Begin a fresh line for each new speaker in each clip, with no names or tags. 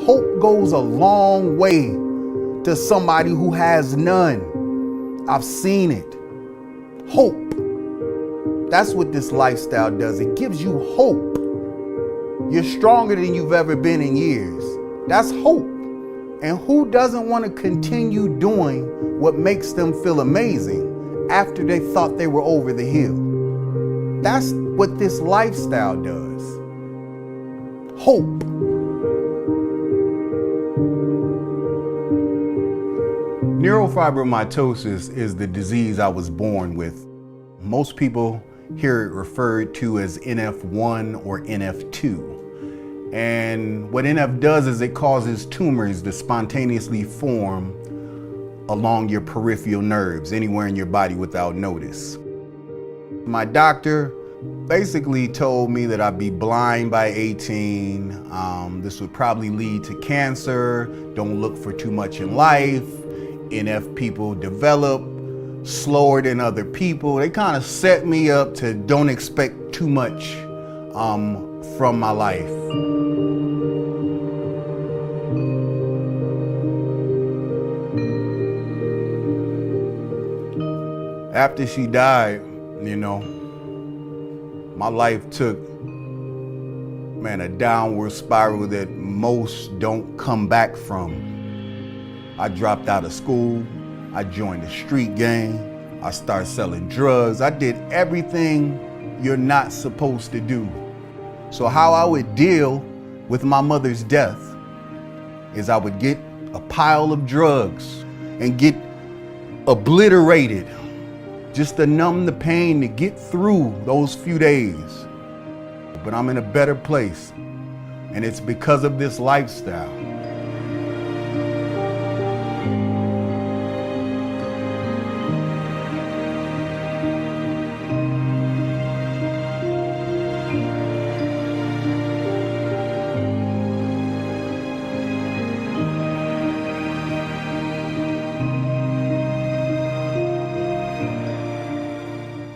Hope goes a long way to somebody who has none. I've seen it. Hope. That's what this lifestyle does. It gives you hope. You're stronger than you've ever been in years. That's hope. And who doesn't want to continue doing what makes them feel amazing after they thought they were over the hill? That's what this lifestyle does. Hope. Neurofibromatosis is the disease I was born with. Most people hear it referred to as NF1 or NF2. And what NF does is it causes tumors to spontaneously form along your peripheral nerves, anywhere in your body without notice. My doctor basically told me that I'd be blind by 18. This would probably lead to cancer. Don't look for too much in life. NF people develop slower than other people. They kind of set me up to don't expect too much from my life. After she died, my life took, a downward spiral that most don't come back from. I dropped out of school. I joined the street gang. I started selling drugs. I did everything you're not supposed to do. So how I would deal with my mother's death is I would get a pile of drugs and get obliterated just to numb the pain, to get through those few days. But I'm in a better place, and it's because of this lifestyle.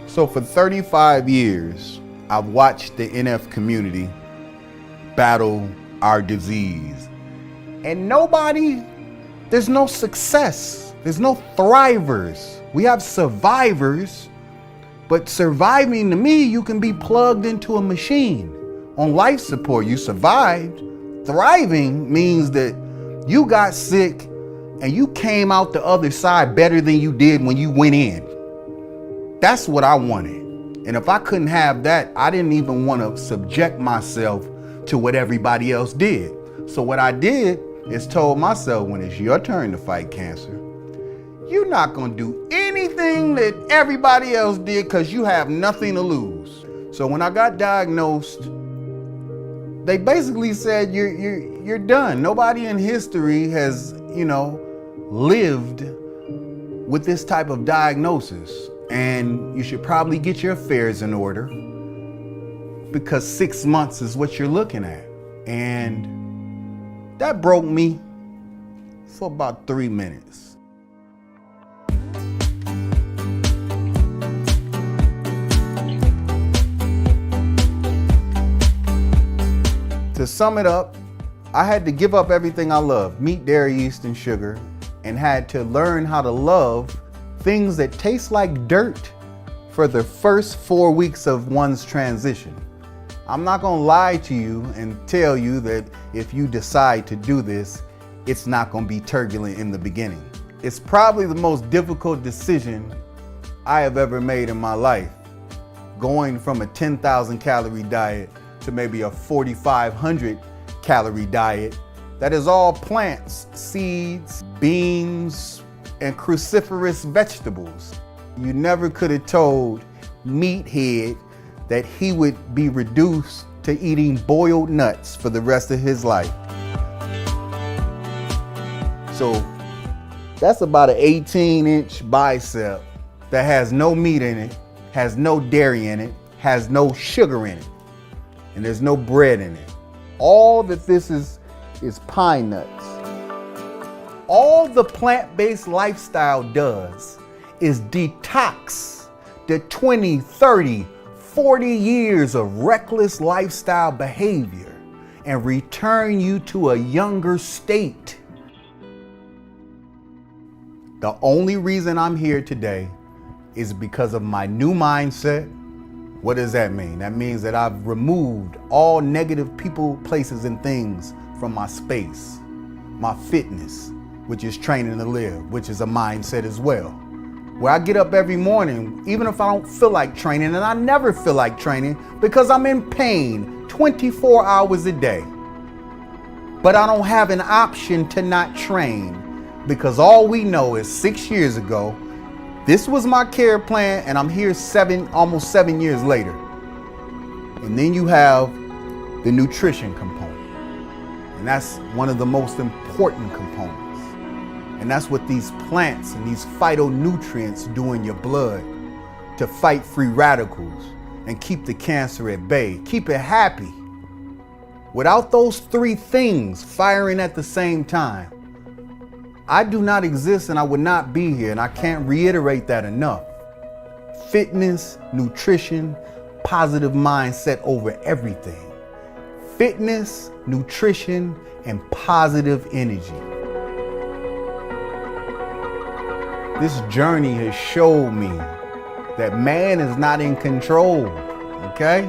So for 35 years, I've watched the NF community battle our disease. And there's no success. There's no thrivers. We have survivors, but surviving to me, you can be plugged into a machine on life support. You survived. Thriving means that you got sick and you came out the other side better than you did when you went in. That's what I wanted. And if I couldn't have that, I didn't even want to subject myself to what everybody else did. So what I did is told myself, when it's your turn to fight cancer, you're not going to do anything that everybody else did because you have nothing to lose. So when I got diagnosed, they basically said, you're done. Nobody in history has, lived with this type of diagnosis. And you should probably get your affairs in order, because 6 months is what you're looking at. And that broke me for about 3 minutes. To sum it up, I had to give up everything I love, meat, dairy, yeast, and sugar, and had to learn how to love things that taste like dirt for the first 4 weeks of one's transition. I'm not gonna lie to you and tell you that if you decide to do this, it's not gonna be turbulent in the beginning. It's probably the most difficult decision I have ever made in my life. Going from a 10,000 calorie diet to maybe a 4,500 calorie diet that is all plants, seeds, beans, and cruciferous vegetables. You never could have told Meathead that he would be reduced to eating boiled nuts for the rest of his life. So that's about an 18-inch bicep that has no meat in it, has no dairy in it, has no sugar in it, and there's no bread in it. All that this is pine nuts. All the plant-based lifestyle does is detox the 20, 30, 40 years of reckless lifestyle behavior and return you to a younger state. The only reason I'm here today is because of my new mindset. What does that mean? That means that I've removed all negative people, places, and things from my space. My fitness, which is training to live, which is a mindset as well. Where I get up every morning, even if I don't feel like training, and I never feel like training because I'm in pain 24 hours a day. But I don't have an option to not train because all we know is 6 years ago, this was my care plan, and I'm here almost 7 years later. And then you have the nutrition component. And that's one of the most important components. And that's what these plants and these phytonutrients do in your blood to fight free radicals and keep the cancer at bay, keep it happy. Without those three things firing at the same time, I do not exist and I would not be here, and I can't reiterate that enough. Fitness, nutrition, positive mindset over everything. Fitness, nutrition, and positive energy. This journey has showed me that man is not in control, okay?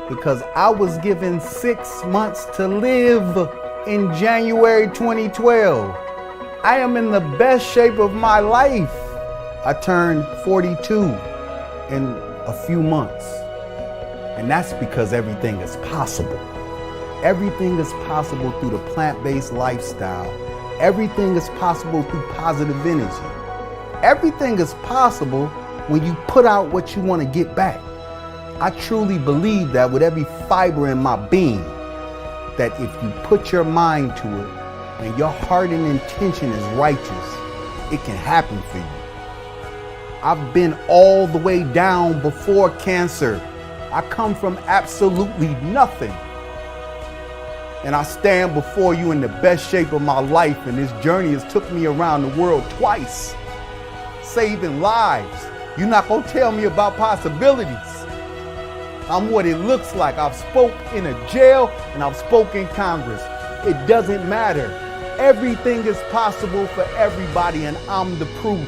Because I was given 6 months to live in January 2012. I am in the best shape of my life. I turned 42 in a few months. And that's because everything is possible. Everything is possible through the plant-based lifestyle. Everything is possible through positive energy. Everything is possible when you put out what you want to get back. I truly believe that with every fiber in my being, that if you put your mind to it, and your heart and intention is righteous, it can happen for you. I've been all the way down before cancer. I come from absolutely nothing. And I stand before you in the best shape of my life, and this journey has took me around the world twice, saving lives. You're not gonna tell me about possibilities. I'm what it looks like. I've spoke in a jail and I've spoken in Congress. It doesn't matter. Everything is possible for everybody, and I'm the proof.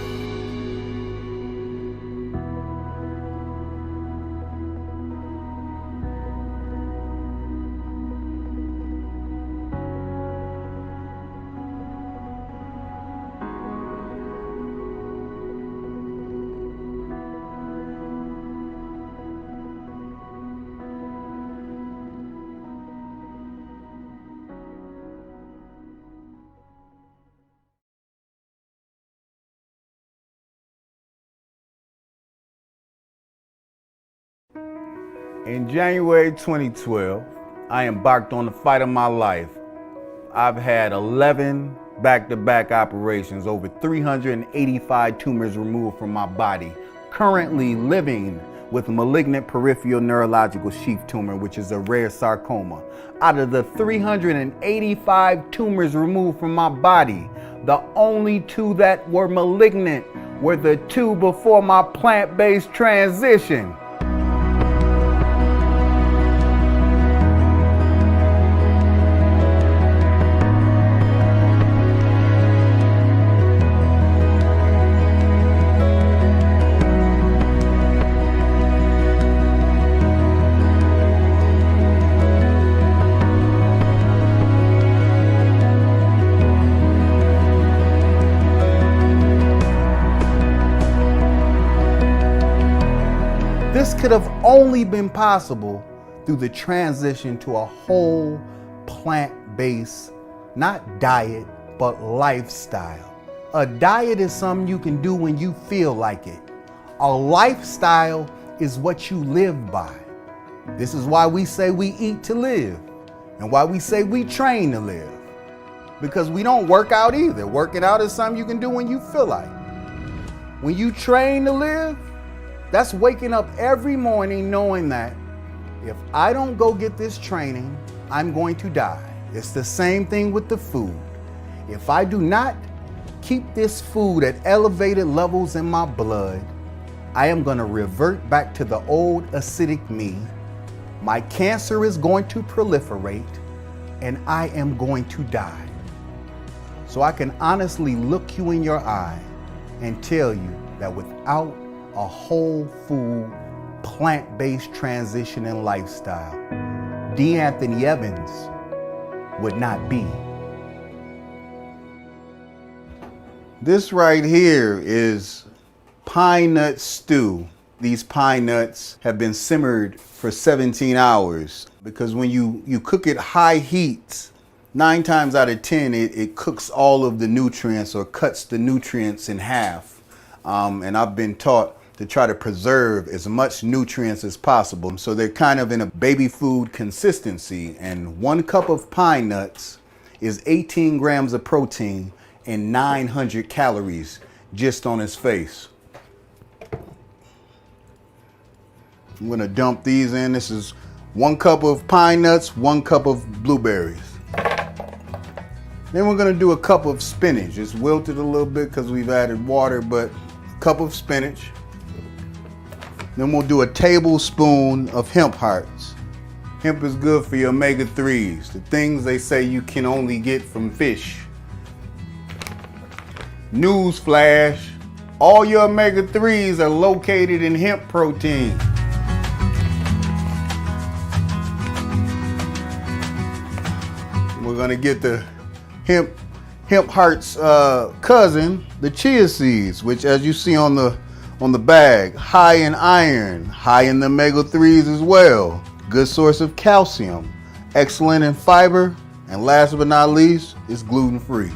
In January 2012, I embarked on the fight of my life. I've had 11 back-to-back operations, over 385 tumors removed from my body, currently living with malignant peripheral neurological sheath tumor, which is a rare sarcoma. Out of the 385 tumors removed from my body, the only 2 that were malignant were the 2 before my plant-based transition. This could have only been possible through the transition to a whole plant-based, not diet, but lifestyle. A diet is something you can do when you feel like it. A lifestyle is what you live by. This is why we say we eat to live, and why we say we train to live. Because we don't work out either. Working out is something you can do when you feel like. When you train to live, that's waking up every morning knowing that if I don't go get this training, I'm going to die. It's the same thing with the food. If I do not keep this food at elevated levels in my blood, I am going to revert back to the old acidic me. My cancer is going to proliferate. and I am going to die. So I can honestly look you in your eye and tell you that without a whole food, plant-based transition and lifestyle, D. Anthony Evans would not be. This right here is pine nut stew. These pine nuts have been simmered for 17 hours because when you cook it high heat, 9 times out of 10, it cooks all of the nutrients or cuts the nutrients in half. And I've been taught to try to preserve as much nutrients as possible. So they're kind of in a baby food consistency. And 1 cup of pine nuts is 18 grams of protein and 900 calories just on its face. I'm gonna dump these in. This is 1 cup of pine nuts, 1 cup of blueberries. Then we're gonna do a cup of spinach. It's wilted a little bit because we've added water, but a cup of spinach. Then we'll do a tablespoon of hemp hearts. Hemp is good for your omega-3s, the things they say you can only get from fish. News flash, all your omega-3s are located in hemp protein. We're gonna get the hemp heart's cousin, the chia seeds, which as you see on the bag, high in iron, high in the omega-3s as well. Good source of calcium, excellent in fiber, and last but not least, it's gluten-free.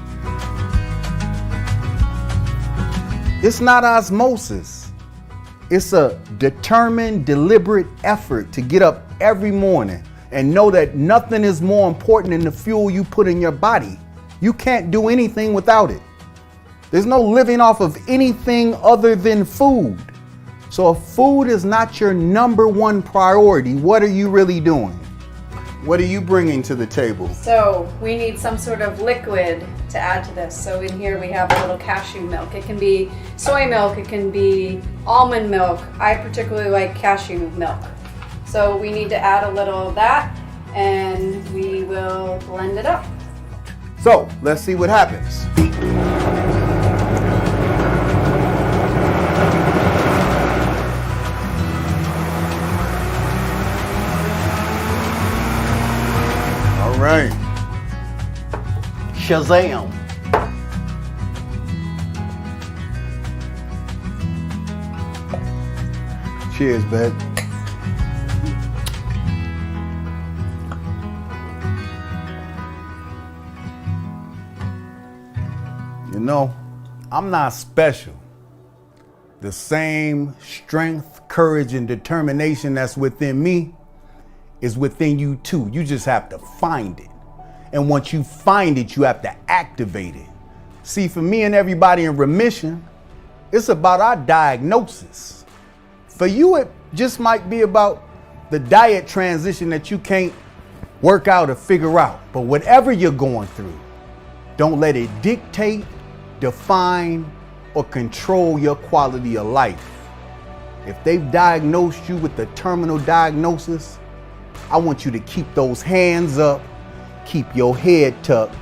It's not osmosis. It's a determined, deliberate effort to get up every morning and know that nothing is more important than the fuel you put in your body. You can't do anything without it. There's no living off of anything other than food. So if food is not your number 1 priority, what are you really doing? What are you bringing to the table?
So we need some sort of liquid to add to this. So in here we have a little cashew milk. It can be soy milk, it can be almond milk. I particularly like cashew milk. So we need to add a little of that and we will blend it up.
So let's see what happens. All right. Shazam. Cheers, babe. You know, I'm not special. The same strength, courage, and determination that's within me is within you too. You just have to find it. And once you find it, you have to activate it. See, for me and everybody in remission, it's about our diagnosis. For you, it just might be about the diet transition that you can't work out or figure out. But whatever you're going through, don't let it dictate, define, or control your quality of life. If they've diagnosed you with a terminal diagnosis, I want you to keep those hands up, keep your head tucked,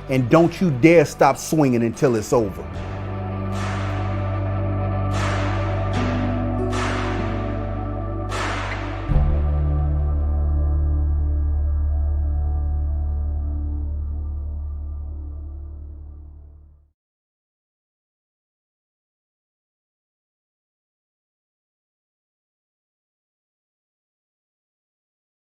and don't you dare stop swinging until it's over.